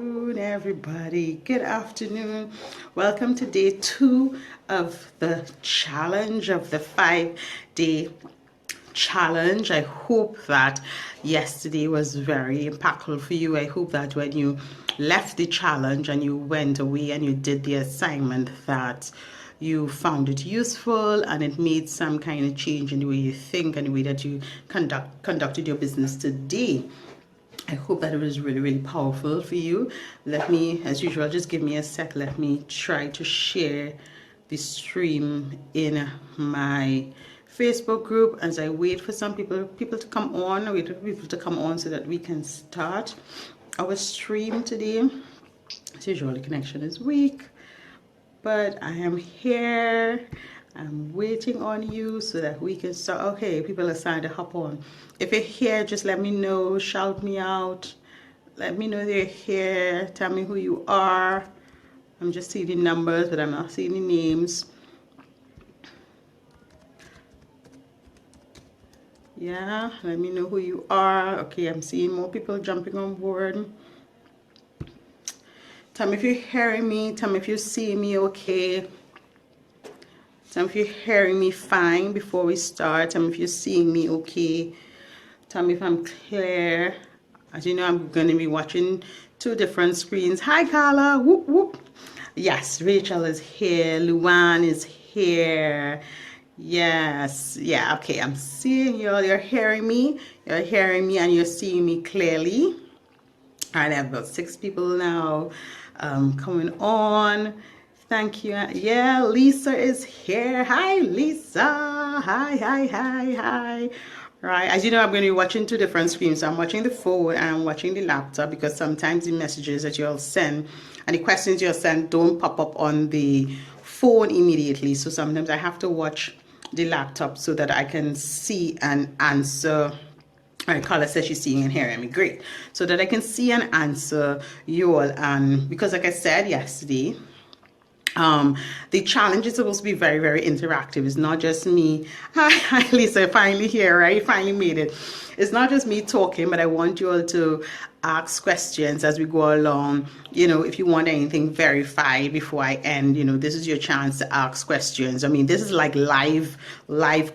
Everybody, good afternoon. Welcome to day 2 of the challenge, of the 5-day challenge. I hope that yesterday was very impactful for you. I hope that when you left the challenge and you went away and you did the assignment, that you found it useful and it made some kind of change in the way you think and the way that you conducted your business today. I hope that it was really, really powerful for you. Let me, as usual, just give me a sec. Let me try to share the stream in my Facebook group as I wait for some people to come on. Wait for people to come on so that we can start our stream today. As usual, the connection is weak, but I am here. I'm waiting on you so that we can start. Okay, people are starting to hop on. If you're here, just let me know. Shout me out. Let me know they're here. Tell me who you are. I'm just seeing the numbers, but I'm not seeing the names. Yeah, let me know who you are. Okay, I'm seeing more people jumping on board. Tell me if you're hearing me. Tell me if you're seeing me okay. Tell me if you're hearing me fine before we start. Tell me if you're seeing me okay. Tell me if I'm clear. As you know, I'm going to be watching 2 different screens. Hi, Carla. Whoop, whoop. Yes, Rachel is here. Luan is here. Yes. Yeah, okay. I'm seeing you all. You're hearing me. You're hearing me and you're seeing me clearly. All right, I have about 6 people now coming on. Thank you. Yeah, Lisa is here. Hi, Lisa. Hi. Right, as you know, I'm going to be watching 2 different screens. So I'm watching the phone and I'm watching the laptop because sometimes the messages that you'll send and the questions you'll send don't pop up on the phone immediately. So sometimes I have to watch the laptop so that I can see and answer. All right, Carla says she's seeing and hearing me. Great. So that I can see and answer you all. And because like I said yesterday, the challenge is supposed to be very, very interactive. It's not just me. Hi, Lisa, finally here, right? Finally made it. It's not just me talking, but I want you all to ask questions as we go along. You know, if you want anything verified before I end, you know, this is your chance to ask questions. I mean, this is like live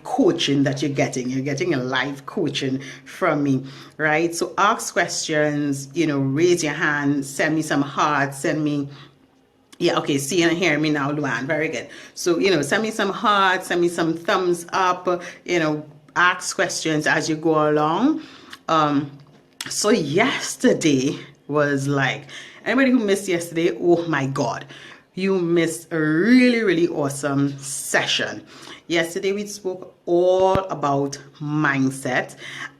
coaching that you're getting. You're getting a live coaching from me, right? So ask questions, you know, raise your hand, send me some hearts, send me. Yeah, okay, see and hear me now, Luan. Very good. So, you know, send me some hearts, send me some thumbs up, you know, ask questions as you go along. So yesterday was like, anybody who missed yesterday, oh my God, you missed a really, really awesome session. Yesterday we spoke all about mindset,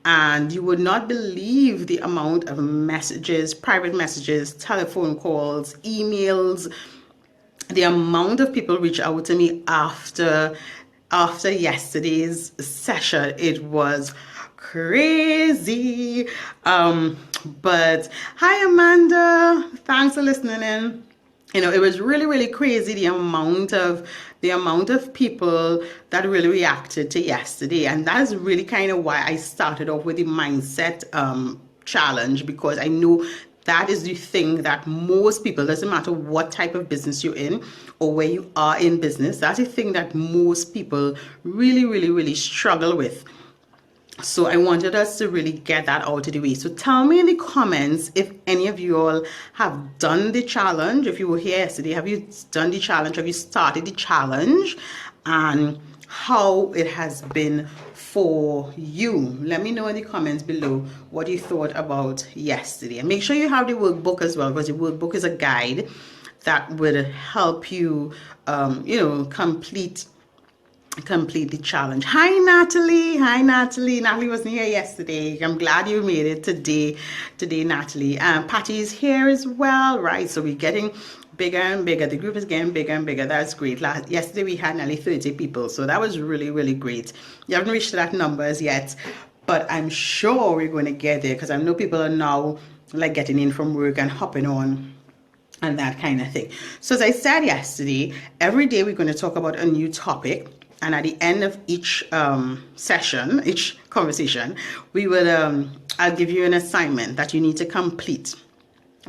and you would not believe the amount of messages, private messages, telephone calls, emails, the amount of people reach out to me after yesterday's session. It was crazy. But hi, Amanda, thanks for listening in. You know, it was really, really crazy the amount of people that really reacted to yesterday. And that's really kind of why I started off with the mindset challenge, because I know that is the thing that most people, doesn't matter what type of business you're in or where you are in business, that's the thing that most people really, really, really struggle with. So I wanted us to really get that out of the way. So tell me in the comments if any of you all have done the challenge. If you were here yesterday, have you done the challenge? Have you started the challenge? And how it has been for you. Let me know in the comments below what you thought about yesterday. And make sure you have the workbook as well, because the workbook is a guide that would help you, you know, complete the challenge. Hi, Natalie. Natalie wasn't here yesterday. I'm glad you made it today, Natalie. Patty's here as well, right? So we're getting bigger and bigger. The group is getting bigger and bigger. That's great. Yesterday we had nearly 30 people, so that was really, really great. You haven't reached that numbers yet, but I'm sure we're going to get there, because I know people are now like getting in from work and hopping on and that kind of thing. So as I said yesterday, every day we're going to talk about a new topic. And at the end of each session, each conversation, we will, I'll give you an assignment that you need to complete.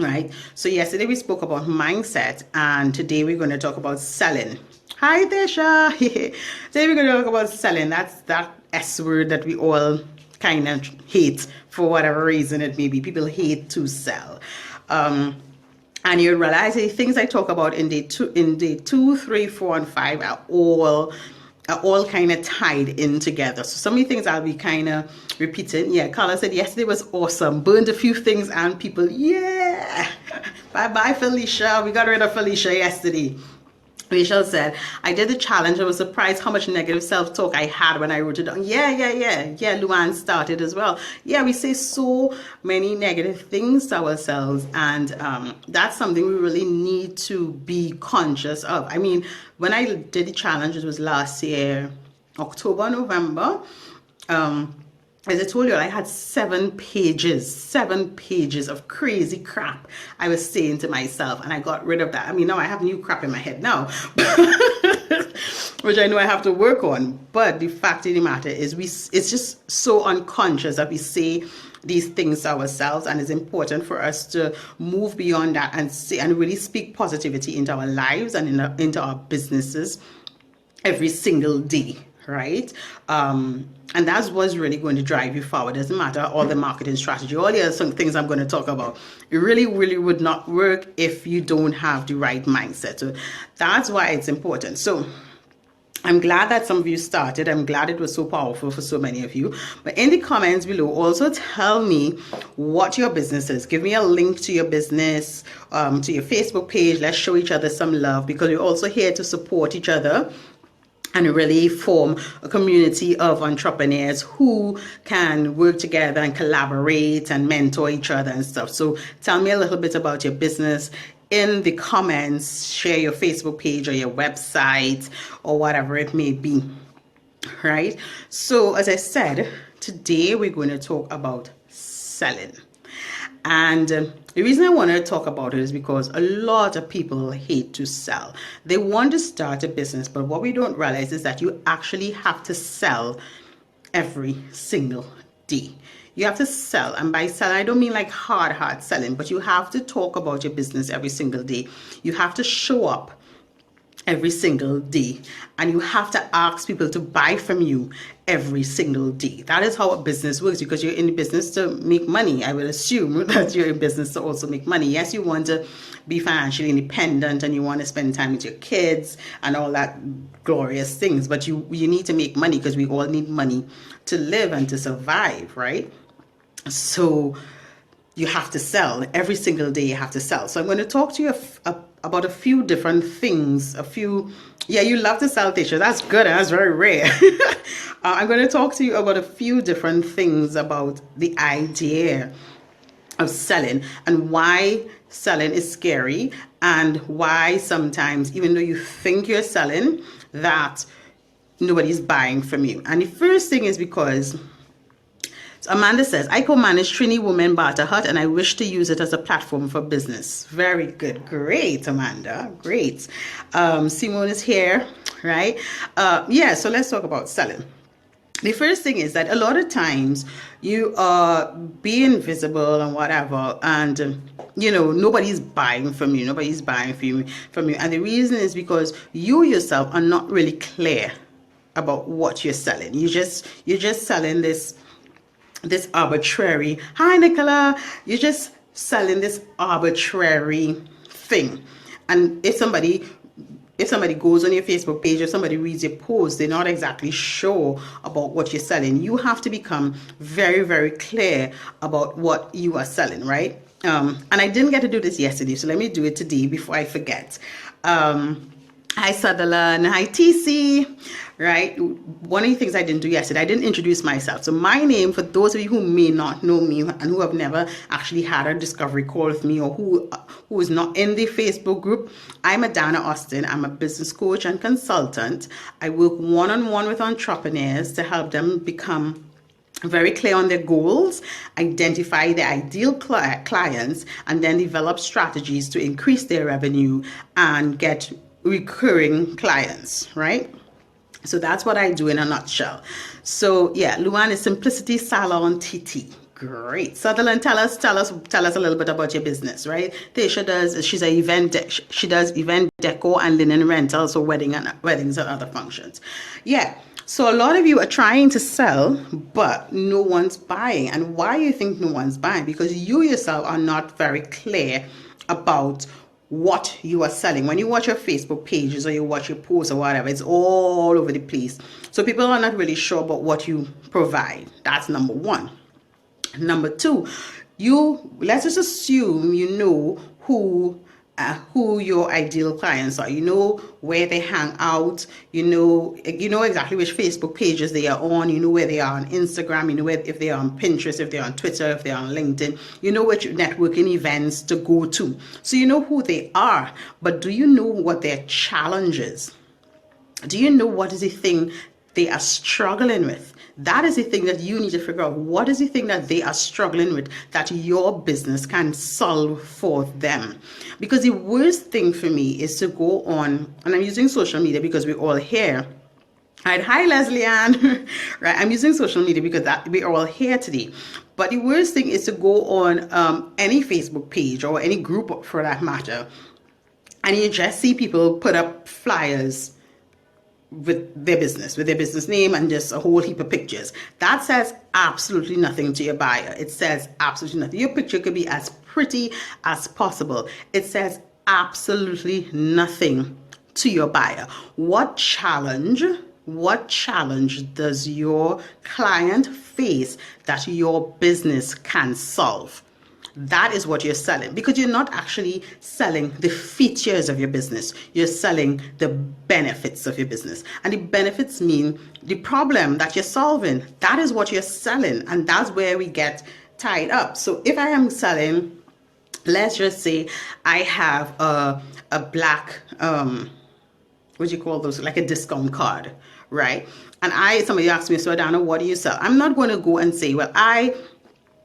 right? So yesterday we spoke about mindset, and today we're going to talk about selling. Hi there, Sha. Today we're going to talk about selling. That's that S word that we all kind of hate for whatever reason it may be. People hate to sell. And you realize the things I talk about in day two, 3, 4, and 5 are all kind of tied in together. So some of the things I'll be kind of repeating. Yeah, Carla said yesterday was awesome. Burned a few things and people, yeah. Bye bye, Felicia. We got rid of Felicia yesterday. Rachel said, I did the challenge. I was surprised how much negative self-talk I had when I wrote it down. Yeah. Luann started as well. Yeah, we say so many negative things to ourselves, and that's something we really need to be conscious of. I mean, when I did the challenge, it was last year, October, November. As I told you, I had 7 pages of crazy crap I was saying to myself, and I got rid of that. I mean, now I have new crap in my head now, which I know I have to work on. But the fact of the matter is, it's just so unconscious that we say these things to ourselves, and it's important for us to move beyond that and say and really speak positivity into our lives and into our businesses every single day, right? And that's what's really going to drive you forward. Doesn't matter all the marketing strategy, all the other things I'm going to talk about. It really would not work if you don't have the right mindset. So that's why it's important. So I'm glad that some of you started. I'm glad it was so powerful for so many of you. But in the comments below, also tell me what your business is. Give me a link to your business, to your Facebook page. Let's show each other some love, because we're also here to support each other and really form a community of entrepreneurs who can work together and collaborate and mentor each other and stuff. So tell me a little bit about your business in the comments. Share your Facebook page or your website or whatever it may be, right? So as I said, today we're going to talk about selling. And the reason I want to talk about it is because a lot of people hate to sell. They want to start a business, but what we don't realize is that you actually have to sell every single day. You have to sell, and by sell, I don't mean like hard selling, but you have to talk about your business every single day. You have to show up every single day, and you have to ask people to buy from you every single day. That is how a business works, because you're in the business to make money. I would assume that you're in business to also make money. Yes, you want to be financially independent and you want to spend time with your kids and all that glorious things, but you need to make money, because we all need money to live and to survive, right? So you have to sell every single day. You have to sell. So I'm going to talk to you about a few different things. Yeah, you love to sell, Tisha. That's good, and that's very rare. I'm going to talk to you about a few different things about the idea of selling, and why selling is scary, and why sometimes, even though you think you're selling, that nobody's buying from you. And the first thing is because Amanda says, I co-manage Trini Women Barter Hut, and I wish to use it as a platform for business. Very good. Great, Amanda. Great. Simone is here, right? Yeah, so let's talk about selling. The first thing is that a lot of times you are being visible and whatever, and nobody's buying from you. Nobody's buying from you. And the reason is because you yourself are not really clear about what you're selling. You're just selling this arbitrary, hi Nicola, you're just selling this arbitrary thing. And if somebody goes on your Facebook page, or somebody reads your post, they're not exactly sure about what you're selling. You have to become very, very clear about what you are selling, right? And I didn't get to do this yesterday, so let me do it today before I forget. Hi Sutherland, hi TC, right? One of the things I didn't do yesterday, I didn't introduce myself. So my name, for those of you who may not know me and who have never actually had a discovery call with me, or who is not in the Facebook group, I'm Adanna Austin. I'm a business coach and consultant. I work one-on-one with entrepreneurs to help them become very clear on their goals, identify their ideal clients, and then develop strategies to increase their revenue and get recurring clients, right? So that's what I do in a nutshell. So yeah, Luan is Simplicity Salon TT. Great. Sutherland, tell us a little bit about your business, right? Tasha she's an she does event decor and linen rentals, so weddings and other functions. Yeah. So a lot of you are trying to sell, but no one's buying. And why you think no one's buying? Because you yourself are not very clear about what you are selling. When you watch your Facebook pages or you watch your posts or whatever, it's all over the place. So people are not really sure about what you provide. That's number one. Number two, let's just assume you know who your ideal clients are. You know where they hang out. You know exactly which Facebook pages they are on. You know where they are on Instagram. You know if they are on Pinterest, if they're on Twitter, if they're on LinkedIn. You know which networking events to go to. So you know who they are. But do you know what their challenge is? Do you know what is the thing they are struggling with? That is the thing that you need to figure out. What is the thing that they are struggling with that your business can solve for them? Because the worst thing for me is to go on, and I'm using social media because we're all here. Right. Hi, Leslie Ann. Right. I'm using social media because we're all here today. But the worst thing is to go on any Facebook page or any group for that matter, and you just see people put up flyers with their business name and just a whole heap of pictures. That says absolutely nothing to your buyer. It says absolutely nothing. Your picture could be as pretty as possible. It says absolutely nothing to your buyer. What challenge does your client face that your business can solve? That is what you're selling, because you're not actually selling the features of your business. You're selling the benefits of your business. And the benefits mean the problem that you're solving. That is what you're selling. And that's where we get tied up. So if I am selling, let's just say I have a black, what do you call those? Like a discount card, right? And somebody asked me, so Adanna, what do you sell? I'm not going to go and say, well, I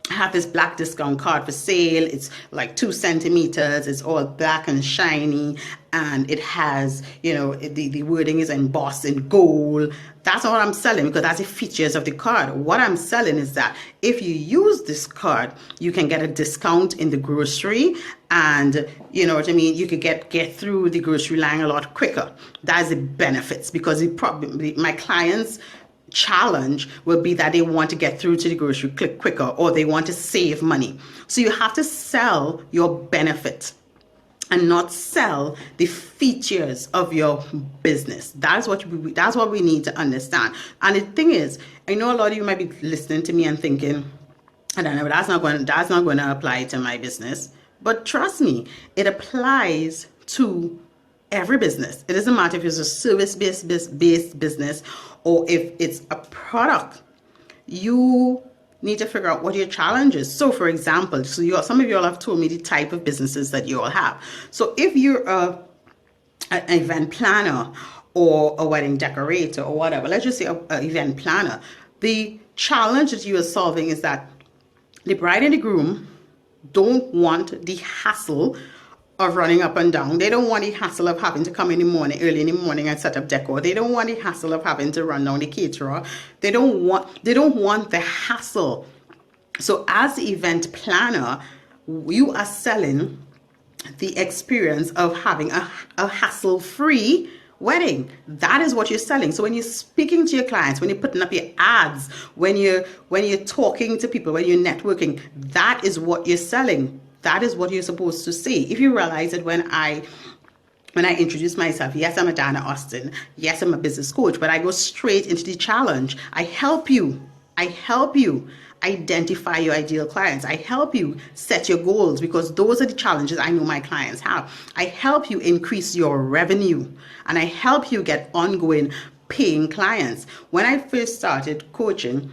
have this black discount card for sale. It's like 2 centimeters. It's all black and shiny, and it has, the wording is embossed in gold. That's not what I'm selling, because that's the features of the card. What I'm selling is that if you use this card, you can get a discount in the grocery, and you know what I mean, you could get through the grocery line a lot quicker. That's the benefits, because my clients challenge will be that they want to get through to the grocery quicker, or they want to save money. So you have to sell your benefit and not sell the features of your business. That's what we need to understand. And the thing is, I know a lot of you might be listening to me and thinking, I don't know, that's not going to apply to my business. But trust me, it applies to every business. It doesn't matter if it's a service-based business or if it's a product. You need to figure out what your challenge is. So for example, some of you all have told me the type of businesses that you all have. So if you're an event planner or a wedding decorator or whatever, let's just say an event planner, the challenge that you are solving is that the bride and the groom don't want the hassle of running up and down. They don't want the hassle of having to come early in the morning and set up decor. They don't want the hassle of having to run down the caterer. They don't want the hassle. So as the event planner, you are selling the experience of having a hassle-free wedding. That is what you're selling. So when you're speaking to your clients, when you're putting up your ads, when you're talking to people, when you're networking, that is what you're selling. That is what you're supposed to say. If you realize that when I introduce myself, yes, I'm Adanna Austin. Yes, I'm a business coach, but I go straight into the challenge. I help you identify your ideal clients. I help you set your goals, because those are the challenges I know my clients have. I help you increase your revenue, and I help you get ongoing paying clients. When I first started coaching,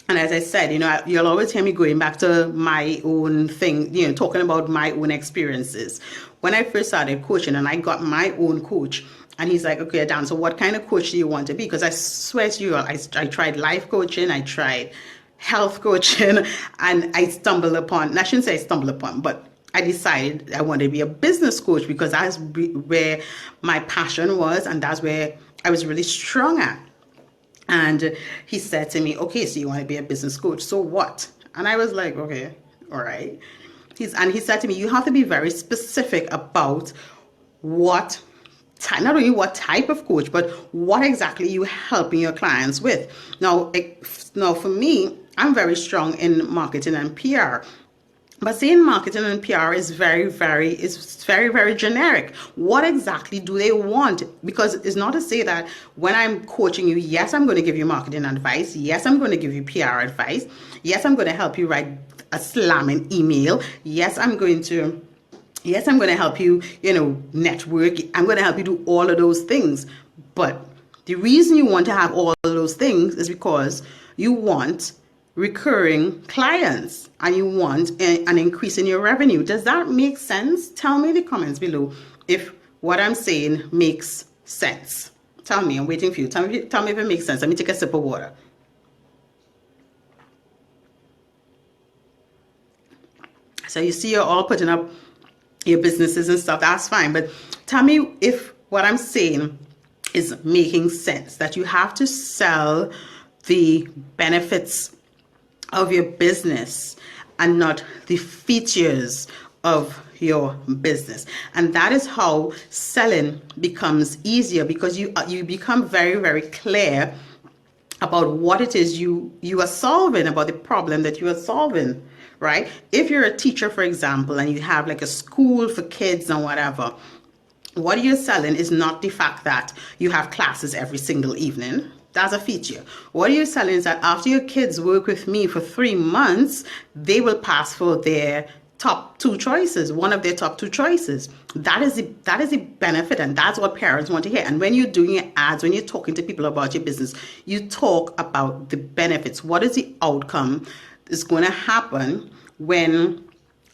and as I said, you'll always hear me going back to my own thing, talking about my own experiences. When I first started coaching and I got my own coach, and he's like, okay, Adanna, so what kind of coach do you want to be? Because I swear to you, I tried life coaching, I tried health coaching, and I shouldn't say I stumbled upon, but I decided I wanted to be a business coach, because that's where my passion was, and that's where I was really strong at. And he said to me, okay, so you want to be a business coach, so what? And I was like, okay, all right. And he said to me, you have to be very specific about what not only what type of coach, but what exactly you helping your clients with. Now for me, I'm very strong in marketing and PR. But saying marketing and PR is very generic. What exactly do they want? Because it's not to say that when I'm coaching you, yes, I'm going to give you marketing advice. Yes, I'm going to give you PR advice. Yes, I'm going to help you write a slamming email. Yes, I'm going to help you, network. I'm going to help you do all of those things. But the reason you want to have all of those things is because you want recurring clients and you want an increase in your revenue. Does that make sense? Tell me in the comments below if what I'm saying makes sense. Tell me, I'm waiting for you. Tell me if it makes sense. Let me take a sip of water. So you see you're all putting up your businesses and stuff. That's fine. But tell me if what I'm saying is making sense, that you have to sell the benefits of your business and not the features of your business. And that is how selling becomes easier, because you become very clear about what it is you are solving, about the problem that you are solving, right? If you're a teacher, for example, and you have like a school for kids and whatever, what you're selling is not the fact that you have classes every single evening. That's a feature. What you're selling is that after your kids work with me for 3 months, they will pass for their top 2 choices, one of their top 2 choices. That is the benefit, and that's what parents want to hear. And when you're doing your ads, when you're talking to people about your business, you talk about the benefits. What is the outcome is going to happen when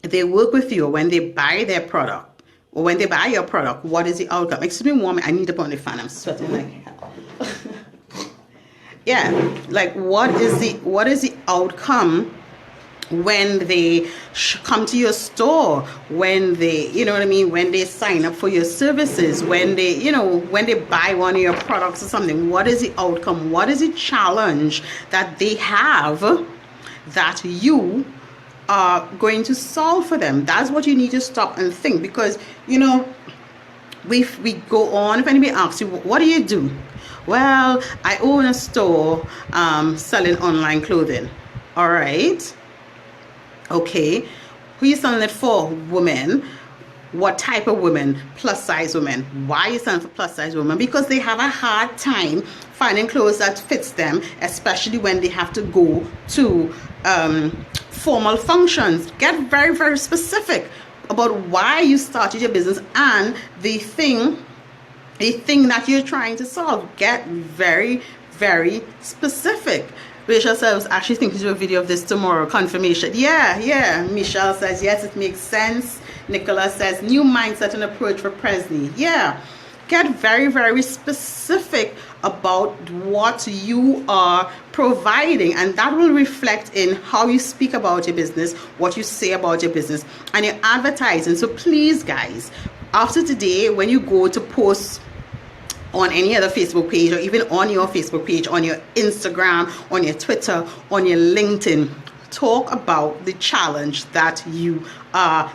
they work with you, or when they buy their product, or when they buy your product? What is the outcome? Excuse me, woman, I need to put on the fan. I'm sweating like hell. Yeah, like what is the outcome when they come to your store, when they, when they sign up for your services, when they, when they buy one of your products or something? What is the outcome? What is the challenge that they have that you are going to solve for them? That's what you need to stop and think. Because, we go on. If anybody asks you, what do you do? Well, I own a store selling online clothing. All right. Okay. Who are you selling it for? Women. What type of women? Plus size women. Why are you selling for plus size women? Because they have a hard time finding clothes that fits them, especially when they have to go to formal functions. Get very specific about why you started your business and the thing that you're trying to solve. Get very specific. Rachel says, I was actually thinking to do a video of this tomorrow. Confirmation. Yeah. Michelle says, yes, it makes sense. Nicola says, new mindset and approach for Presley. Yeah. Get very specific about what you are providing, and that will reflect in how you speak about your business, what you say about your business, and your advertising. So please, guys, after today, when you go to post on any other Facebook page, or even on your Facebook page, on your Instagram, on your Twitter, on your LinkedIn, talk about the challenge that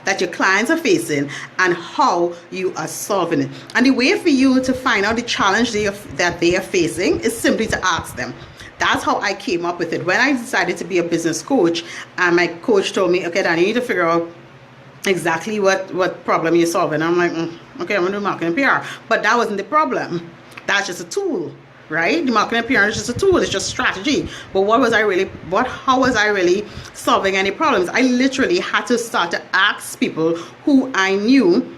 that your clients are facing and how you are solving it. And the way for you to find out the challenge that they are facing is simply to ask them. That's how I came up with it. When I decided to be a business coach, and my coach told me, okay, Dan, you need to figure out exactly what problem you're solving. I'm like, okay, I'm gonna do marketing and PR. But that wasn't the problem. That's just a tool, right? The marketing and PR is just a tool. It's just strategy. But how was I really solving any problems? I literally had to start to ask people who I knew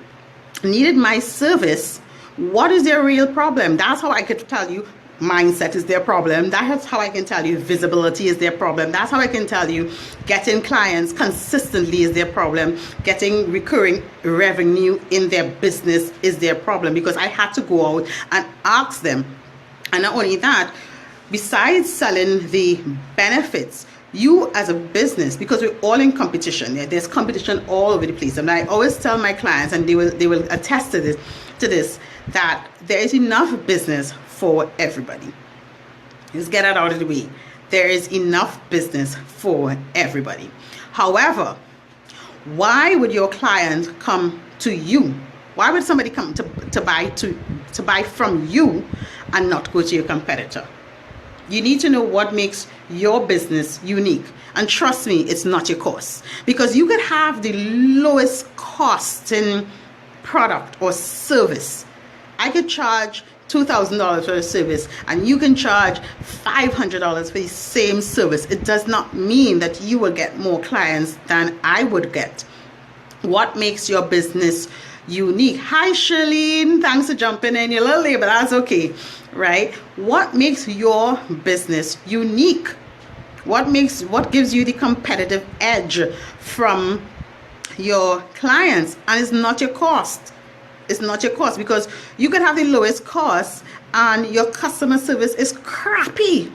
needed my service, what is their real problem? That's how I could tell you mindset is their problem. That's how I can tell you visibility is their problem. That's how I can tell you getting clients consistently is their problem. Getting recurring revenue in their business is their problem, because I had to go out and ask them. And not only that, besides selling the benefits, you as a business, because we're all in competition, there's competition all over the place. And I always tell my clients, and they will attest to this, that there is enough business for everybody. Let's get that out of the way. there is enough business for everybody. However, why would your client come to you? Why would somebody come to buy from you and not go to your competitor? You need to know what makes your business unique. And trust me, it's not your cost. Because you could have the lowest costing product or service. I could charge $2,000 for a service and you can charge $500 for the same service. It does not mean that you will get more clients than I would get. What makes your business unique? Hi Shirlene, thanks for jumping in. You're a little late, but that's okay, right? What makes your business unique? What gives you the competitive edge from your clients? And it's not your cost. It's not your cost, because you can have the lowest cost and your customer service is crappy.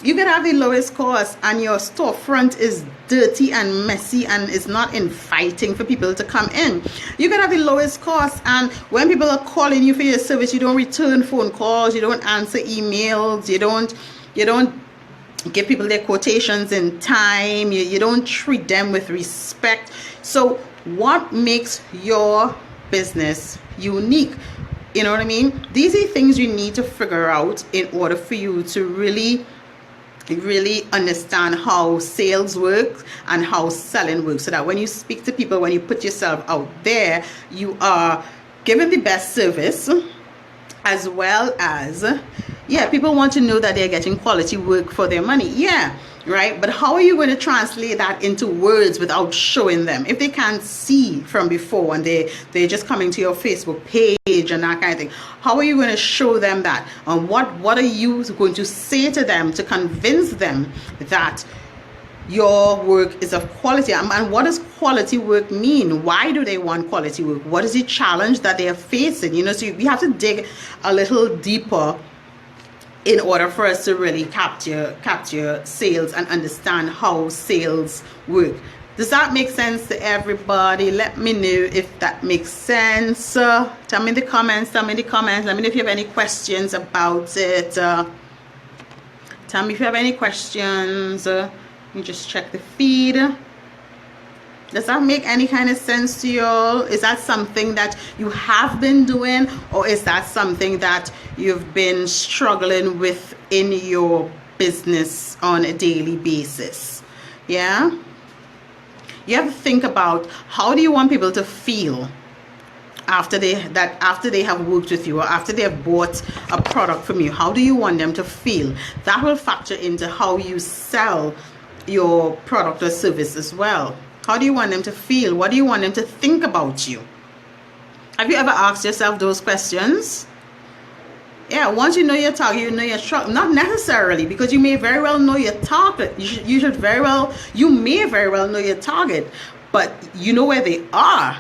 You can have the lowest cost and your storefront is dirty and messy and is not inviting for people to come in. You can have the lowest cost and when people are calling you for your service, you don't return phone calls, you don't answer emails, you don't give people their quotations in time, you don't treat them with respect. So what makes your business unique? You know what I mean? These are things you need to figure out in order for you to really understand how sales works and how selling works, so that when you speak to people, when you put yourself out there, you are giving the best service, as well as, yeah, people want to know that they're getting quality work for their money. Yeah, right. But how are you going to translate that into words without showing them? If they can't see from before and they're just coming to your Facebook page and that kind of thing, how are you going to show them that? And what are you going to say to them to convince them that your work is of quality? And what does quality work mean? Why do they want quality work? What is the challenge that they are facing? You know, so we have to dig a little deeper in order for us to really capture sales and understand how sales work. Does that make sense to everybody? Let me know if that makes sense. Tell me in the comments. Let me know if you have any questions about it. Tell me if you have any questions. Let me just check the feed. Does that make any kind of sense to y'all? Is that something that you have been doing, or is that something that you've been struggling with in your business on a daily basis? Yeah? You have to think about, how do you want people to feel after they have worked with you, or after they have bought a product from you? How do you want them to feel? That will factor into how you sell your product or service as well. How do you want them to feel? What do you want them to think about you? Have you ever asked yourself those questions? Yeah, once you know your target, you know your struggle. Not necessarily, because you may very well know your target. You may very well know your target, but you know where they are,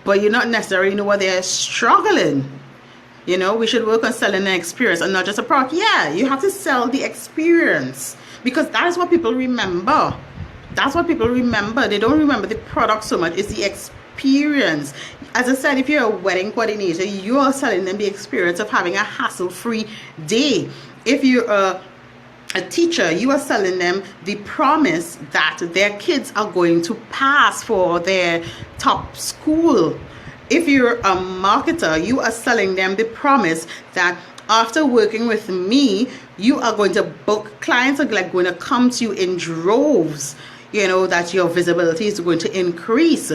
but you not necessarily know where they're struggling. You know, we should work on selling an experience and not just a product. Yeah, you have to sell the experience, because that is what people remember. That's what people remember. They don't remember the product so much. It's the experience. As I said, if you're a wedding coordinator, you are selling them the experience of having a hassle-free day. If you're a teacher, you are selling them the promise that their kids are going to pass for their top school. If you're a marketer, you are selling them the promise that after working with me, you are going to book clients, are like going to come to you in droves. You know, that your visibility is going to increase.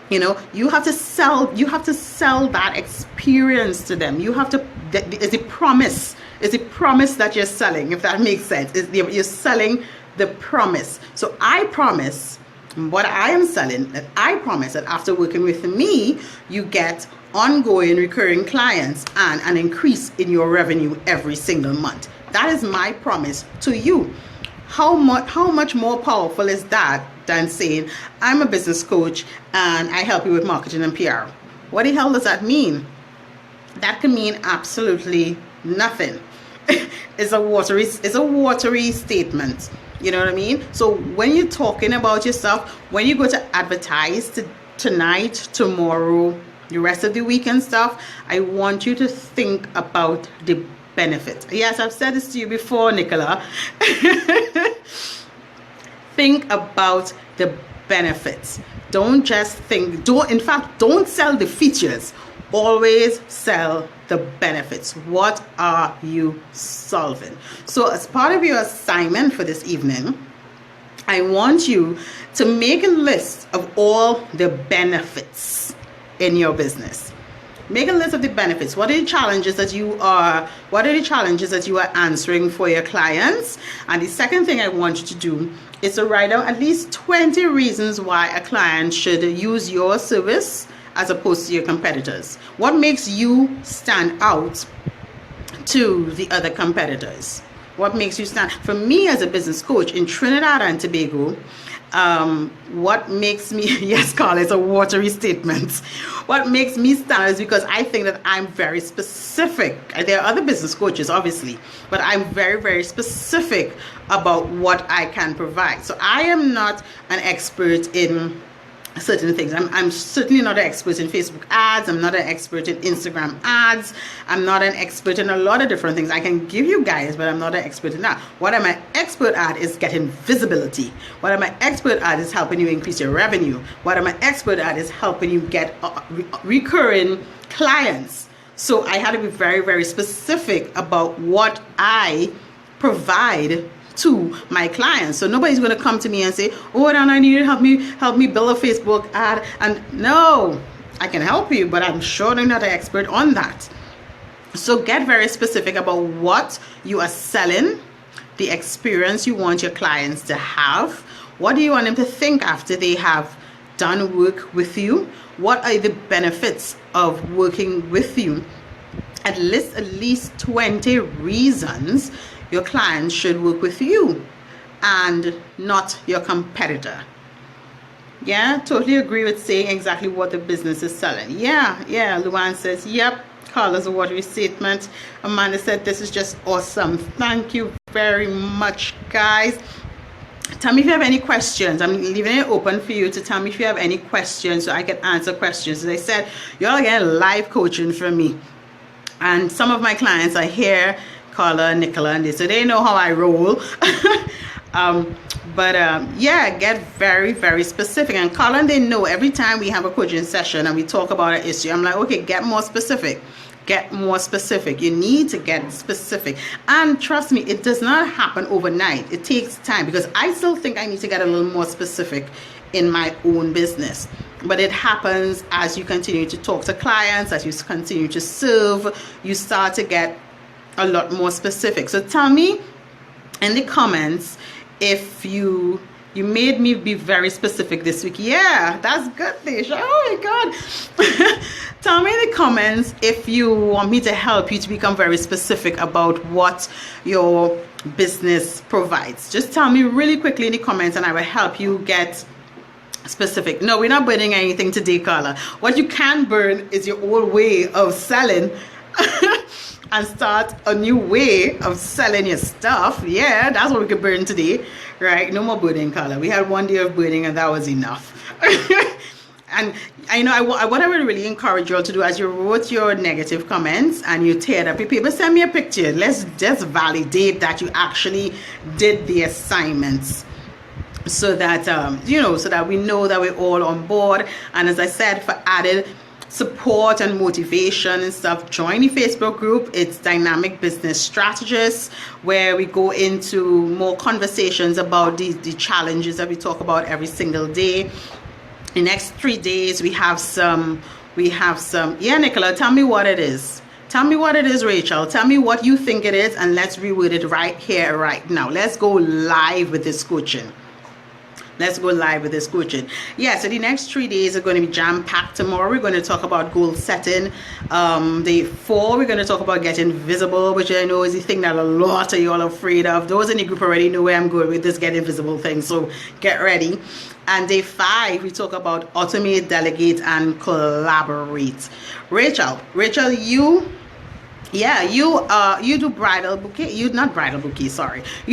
You know, you have to sell that experience to them. You have to, it's a promise. It's a promise that you're selling, if that makes sense. You're selling the promise. So I promise, what I am selling, that I promise that after working with me, you get ongoing recurring clients and an increase in your revenue every single month. That is my promise to you. How much more powerful is that than saying, I'm a business coach and I help you with marketing and PR? What the hell does that mean? That can mean absolutely nothing. It's a watery statement. You know what I mean? So when you're talking about yourself, when you go to advertise tonight, tomorrow, the rest of the week and stuff, I want you to think about the benefit. Yes, I've said this to you before, Nicola. Think about the benefits. Don't just think, don't sell the features. Always sell the benefits. What are you solving? So as part of your assignment for this evening, I want you to make a list of all the benefits in your business. Make a list of the benefits. What are the challenges that you are answering for your clients? And the second thing I want you to do is to write down at least 20 reasons why a client should use your service as opposed to your competitors. What makes you stand out to the other competitors? What makes you stand? For me as a business coach in Trinidad and Tobago, what makes me, yes, Carl, it's a watery statement. What makes me stand is because I think that I'm very specific. There are other business coaches, obviously, but I'm very, very specific about what I can provide. So I am not an expert in certain things. I'm certainly not an expert in Facebook ads. I'm not an expert in Instagram ads. I'm not an expert in a lot of different things. I can give you guys, but I'm not an expert in that. What I'm an expert at is getting visibility. What I'm an expert at is helping you increase your revenue. What I'm an expert at is helping you get recurring clients. So I had to be very, very specific about what I provide to my clients. So nobody's going to come to me and say, oh, Adanna, I need you to help me build a Facebook ad. And no, I can help you, but I'm surely not an expert on that. So get very specific about what you are selling, the experience you want your clients to have. What do you want them to think after they have done work with you? What are the benefits of working with you? At least 20 reasons your clients should work with you and not your competitor. Yeah, totally agree with saying exactly what the business is selling. Yeah, Luan says, yep, Carla's a watery statement. Amanda said, this is just awesome. Thank you very much, guys. Tell me if you have any questions. I'm leaving it open for you to tell me if you have any questions so I can answer questions. As I said, y'all get live coaching from me. And some of my clients are here, Carla, Nicola, and so they know how I roll. Yeah, get very, very specific. And Carla, they know every time we have a coaching session and we talk about an issue, I'm like, okay, get more specific. Get more specific. You need to get specific. And trust me, it does not happen overnight. It takes time because I still think I need to get a little more specific in my own business. But it happens as you continue to talk to clients, as you continue to serve, you start to get a lot more specific. So tell me in the comments if you made me be very specific this week. Yeah, that's good, Tisha. Oh my God. Tell me in the comments if you want me to help you to become very specific about what your business provides. Just tell me really quickly in the comments and I will help you get specific. No, we're not burning anything today, Carla. What you can burn is your old way of selling and start a new way of selling your stuff. Yeah, that's what we could burn today, right? No more burning, Carla. We had one day of burning and that was enough. And I know what I would really encourage you all to do as you wrote your negative comments and you teared up your paper, send me a picture. Let's just validate that you actually did the assignments. So that so that we know that we're all on board. And as I said, for added support and motivation and stuff, join the Facebook group. It's Dynamic Business Strategists, where we go into more conversations about the challenges that we talk about every single day. The next 3 days we have some yeah, Nicola, tell me what it is. Tell me what it is, Rachel. Tell me what you think it is, and let's reword it right here, right now. Let's go live with this coaching. Let's go live with this coaching. Yeah, so the next 3 days are going to be jam-packed. Tomorrow we're going to talk about goal setting. Day 4 we're going to talk about getting visible, which I know is the thing that a lot of y'all are afraid of. Those in the group already know where I'm going with this getting visible thing, so get ready. And day 5 we talk about automate, delegate, and collaborate. Rachel, you do bridal bouquet. You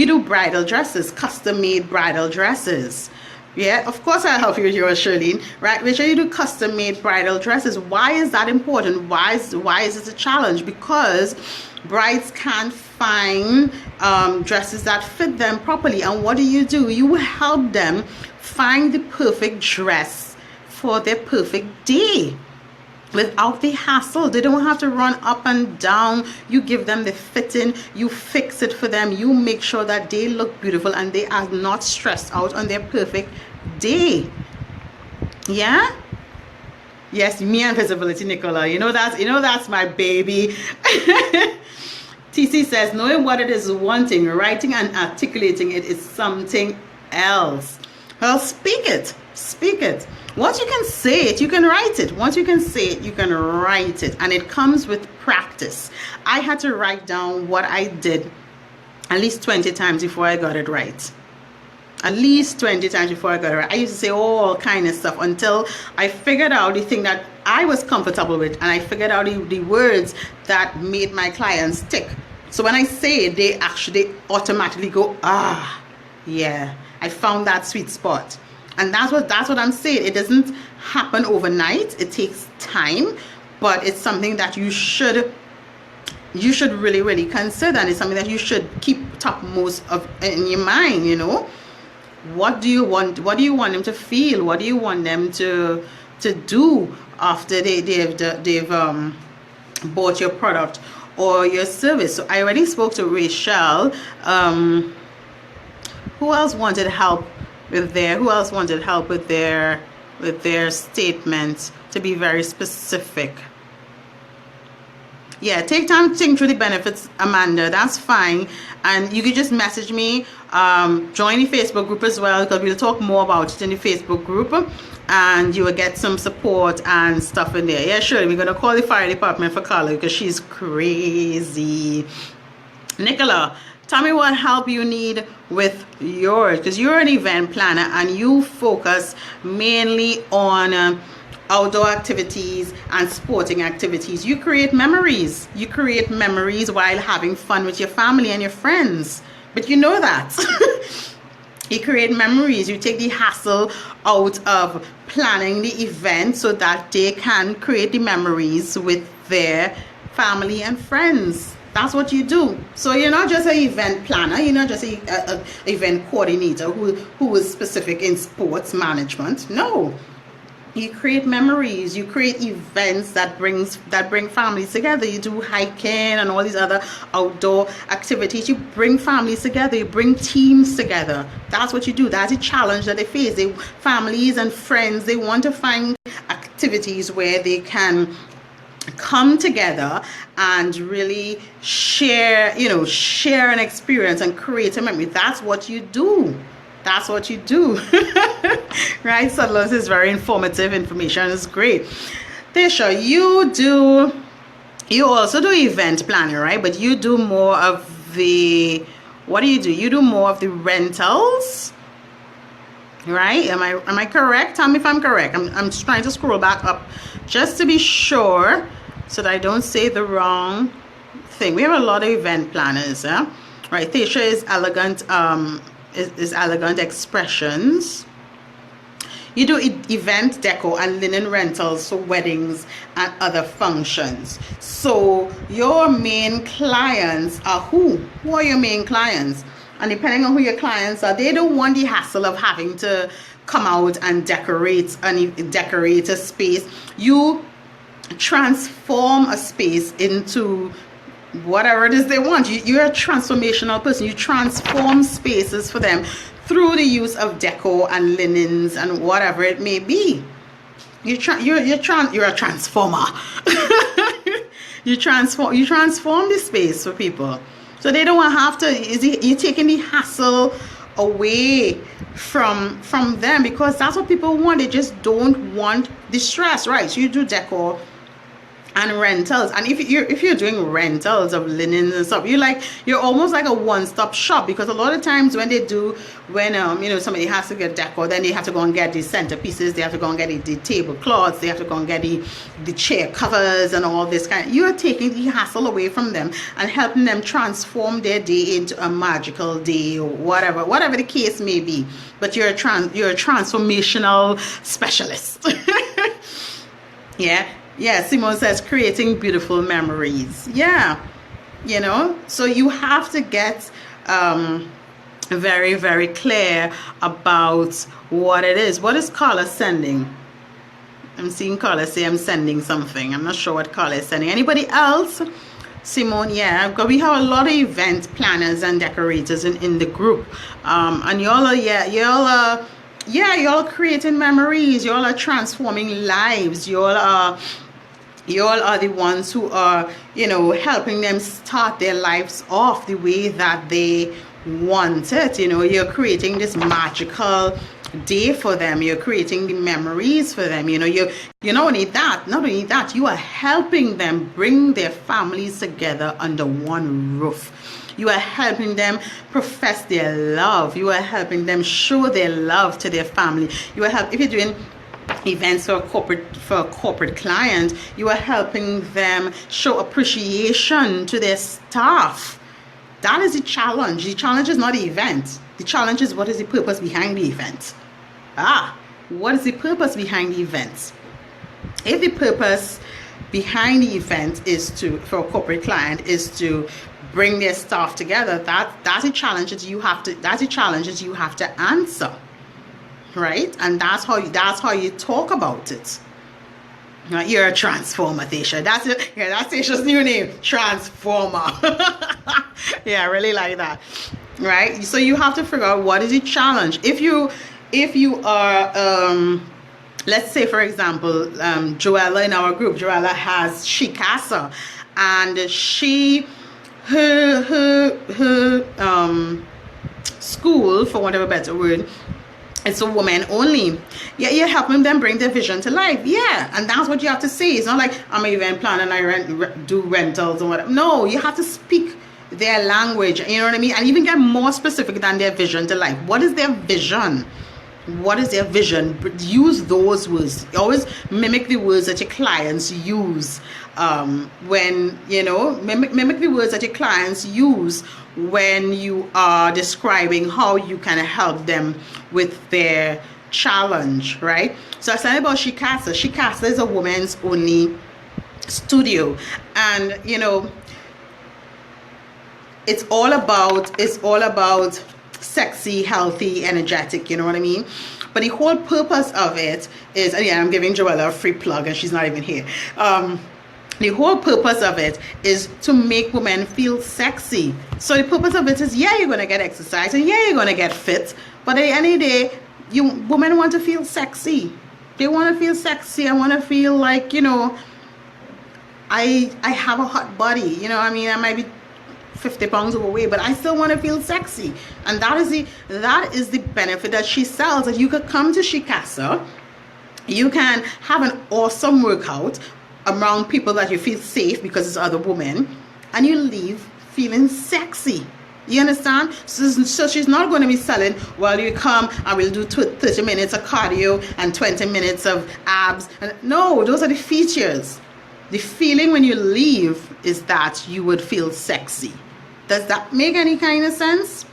do bridal dresses, custom made bridal dresses. Yeah, of course I'll help you with yours, Shirlene. Right? Make sure you do custom made bridal dresses. Why is that important? Why is it a challenge? Because brides can't find dresses that fit them properly. And what do? You help them find the perfect dress for their perfect day without the hassle. They don't have to run up and down. You give them the fitting, you fix it for them, you make sure that they look beautiful and they are not stressed out on their perfect day. Yeah. Yes, me and visibility, Nicola. That's my baby. TC says knowing what it is one thing, writing and articulating it is something else. Well, speak it. Once you can say it, you can write it. Once you can say it, you can write it. And it comes with practice. I had to write down what I did at least 20 times before I got it right. At least 20 times before I got it right. I used to say all kind of stuff until I figured out the thing that I was comfortable with, and I figured out the words that made my clients tick. So when I say it, they automatically go, ah, yeah, I found that sweet spot. And that's what I'm saying. It doesn't happen overnight. It takes time, but it's something that you should really, really consider, and it's something that you should keep topmost of in your mind. What do you want? What do you want them to feel? What do you want them to do after they've bought your product or your service? So I already spoke to Rachel. Who else wanted help with their statement, to be very specific? Yeah, take time to think through the benefits, Amanda. That's fine. And you can just message me. Join the Facebook group as well, because we'll talk more about it in the Facebook group. And you will get some support and stuff in there. Yeah, sure. We're going to call the fire department for Carla because she's crazy. Nicola, tell me what help you need with yours, because you're an event planner and you focus mainly on outdoor activities and sporting activities. You create memories. While having fun with your family and your friends. But you know that. You create memories. You take the hassle out of planning the event so that they can create the memories with their family and friends. That's what you do. So you're not just an event planner. You're not just an event coordinator who is specific in sports management. No. You create memories. You create events that bring families together. You do hiking and all these other outdoor activities. You bring families together. You bring teams together. That's what you do. That's a challenge that they face. Families and friends, they want to find activities where they can come together and really share an experience and create a memory. That's what you do. Right? So this is very informative information. It's great. Tisha, you also do event planning, right? But you do more of what do? You do more of the rentals, right? Am I correct? Tell me if I'm correct. I'm just trying to scroll back up just to be sure so that I don't say the wrong thing. We have a lot of event planners, right? Tisha is elegant. Is Elegant Expressions. You do event deco and linen rentals for weddings and other functions. So your main clients are who? Who are your main clients? And depending on who your clients are, they don't want the hassle of having to come out and decorate a space. You transform a space into whatever it is they want. You're a transformational person. You transform spaces for them through the use of deco and linens and whatever it may be. You're a transformer. you transform the space for people, so they don't have to. You're taking the hassle away from them, because that's what people want. They just don't want the stress, right? So you do deco and rentals. And if you're doing rentals of linens and stuff, you're almost like a one-stop shop, because a lot of times when you know, somebody has to get decor, then they have to go and get the centerpieces, they have to go and get the tablecloths, they have to go and get the chair covers and all this kind. You're taking the hassle away from them and helping them transform their day into a magical day, or whatever the case may be. But you're a transformational specialist. Yeah, Simone says creating beautiful memories. Yeah, you know, so you have to get very, very clear about what it is. What is Carla sending? I'm seeing Carla say I'm sending something. I'm not sure what Carla is sending. Anybody else? Simone, yeah, because we have a lot of event planners and decorators in the group. And y'all are creating memories. Y'all are transforming lives. Y'all are the ones who are, you know, helping them start their lives off the way that they want it. You know, you're creating this magical day for them. You're creating the memories for them. You know, you're not only that, you are helping them bring their families together under one roof. You are helping them profess their love. You are helping them show their love to their family. If you're doing events for a corporate client, you are helping them show appreciation to their staff. That is the challenge. The challenge is not the event. The challenge is, what is the purpose behind the event? What is the purpose behind the event? If the purpose behind the event for a corporate client is to bring their staff together, that's a challenge that you have to answer. Right? And that's how you talk about it. Right? You're a transformer, Tasha. That's Tasha's new name, Transformer. Yeah, I really like that. Right? So you have to figure out what is the challenge. If you are let's say, for example, Joella in our group, Joella has Shikasa, and her school, for whatever better word, it's a woman only. Yeah, you're helping them bring their vision to life. Yeah, and that's what you have to say. It's not like I'm an event planner and I do rentals or whatever. No, you have to speak their language. You know what I mean? And even get more specific than their vision to life. What is their vision? What is their vision? Use those words. Always mimic the words that your clients use. When you know, mimic the words that your clients use when you are describing how you can help them with their challenge, right? So I said about Shikasa. Shikasa is a woman's only studio, and you know, it's all about sexy, healthy, energetic, you know what I mean? But the whole purpose of it is, and yeah, I'm giving Joella a free plug and she's not even here. The whole purpose of it is to make women feel sexy. So the purpose of it is, yeah, you're going to get exercise and yeah, you're going to get fit. But at the end of the day, women want to feel sexy. They want to feel sexy. I want to feel like, you know, I have a hot body. You know, I mean, I might be 50 pounds overweight, but I still want to feel sexy. And that is the benefit that she sells. That you could come to Shikasa, you can have an awesome workout around people that you feel safe because it's other women, and you leave feeling sexy. You understand? So she's not going to be selling, well, you come and we'll do 30 minutes of cardio and 20 minutes of abs. No, those are the features. The feeling when you leave is that you would feel sexy. Does that make any kind of sense?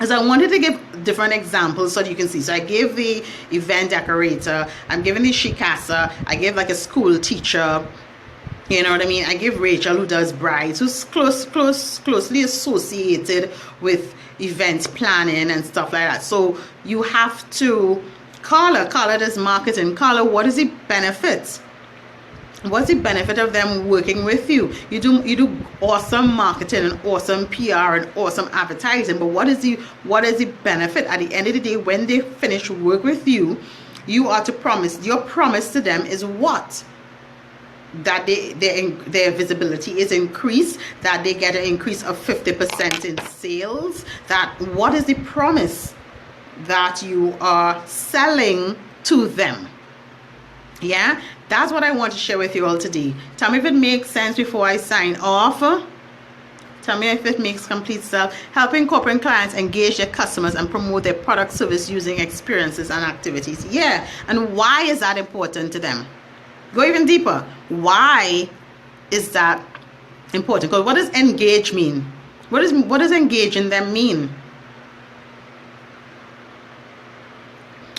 As I wanted to give different examples so that you can see. So I gave the event decorator, I'm giving the Shikasa, I gave like a school teacher, you know what I mean? I give Rachel, who does brides, who's closely associated with event planning and stuff like that. So you have to, Carla does marketing. Carla, what is the benefit? What's the benefit of them working with you? You do awesome marketing and awesome PR and awesome advertising, but what is the benefit at the end of the day when they finish work with you? You are to promise. Your promise to them is what? That their visibility is increased, that they get an increase of 50% in sales. That what is the promise that you are selling to them? Yeah, That's what I want to share with you all today. Tell me if it makes sense before I sign off. Tell me if it makes complete sense. Helping corporate clients engage their customers and promote their product service using experiences and activities. Yeah, and why is that important to them? Go even deeper. Why is that important? Because what does engage mean? What does engaging them mean?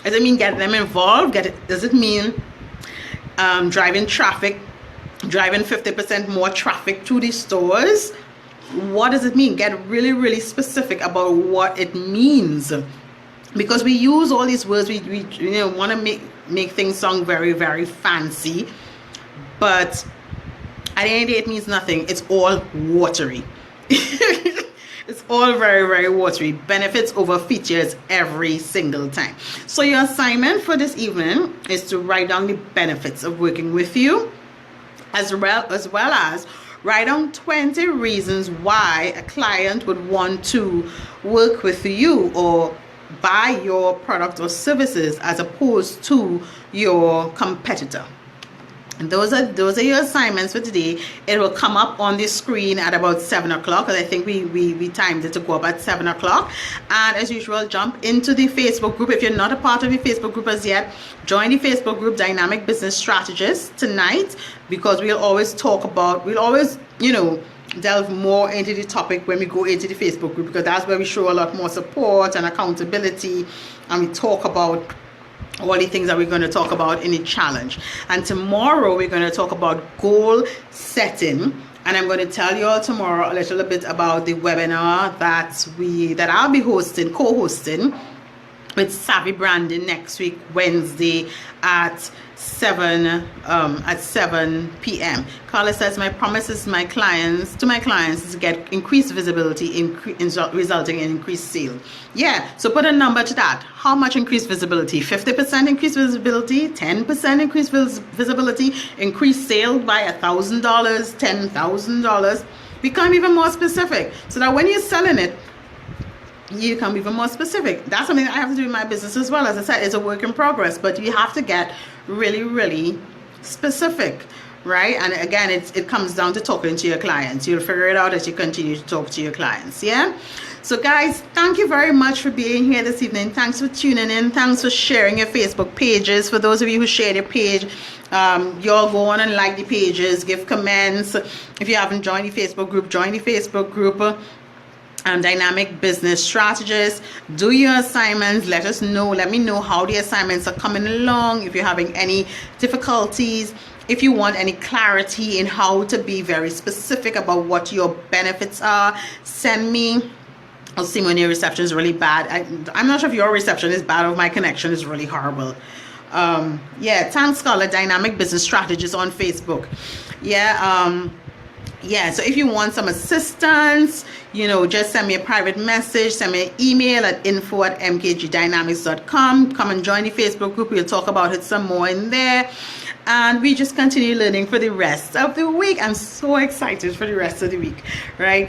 Does it mean get them involved? Does it mean driving 50% more traffic to the stores? What does it mean? Get really, really specific about what it means. Because we use all these words, we want to make things sound very, very fancy. But at the end of the day, it means nothing. It's all watery. It's all very, very watery. Benefits over features every single time. So your assignment for this evening is to write down the benefits of working with you, as well as write down 20 reasons why a client would want to work with you or buy your product or services as opposed to your competitor. And those are your assignments for today. It will come up on the screen at about 7 o'clock, because I think we timed it to go up at 7 o'clock. And as usual, jump into the Facebook group. If you're not a part of the Facebook group as yet, join the Facebook group Dynamic Business Strategist tonight, because we'll always delve more into the topic when we go into the Facebook group, because that's where we show a lot more support and accountability, and we talk about all the things that we're going to talk about in the challenge. And tomorrow we're going to talk about goal setting, and I'm going to tell you all tomorrow a little bit about the webinar that I'll be co-hosting with Savvy Branding next week, Wednesday at 7 p.m. Carla says, my promises to my clients is to get increased visibility, resulting in increased sales. Yeah, so put a number to that. How much increased visibility? 50% increased visibility, 10% increased visibility, increased sales by $1,000, $10,000. Become even more specific, so that when you're selling it, you can be even more specific. That's something that I have to do in my business as well. As I said, it's a work in progress, but you have to get really, really specific, right? And again, it comes down to talking to your clients. You'll figure it out as you continue to talk to your clients. Yeah. So guys, thank you very much for being here this evening. Thanks for tuning in. Thanks for sharing your Facebook pages. For those of you who share your page, y'all go on and like the pages, give comments. If you haven't joined the Facebook group, join the Facebook group. Dynamic Business Strategist. Do your assignments. Let me know how the assignments are coming along. If you're having any difficulties, if you want any clarity in how to be very specific about what your benefits are, send me. I'll see when your reception is really bad. I'm not sure if your reception is bad or my connection is really horrible. Yeah, thanks, Scholar, Dynamic Business Strategist on Facebook. Yeah, so if you want some assistance, just send me a private message, send me an email at info@mkgdynamics.com. Come and join the Facebook group. We'll talk about it some more in there. And we just continue learning for the rest of the week. I'm so excited for the rest of the week, right?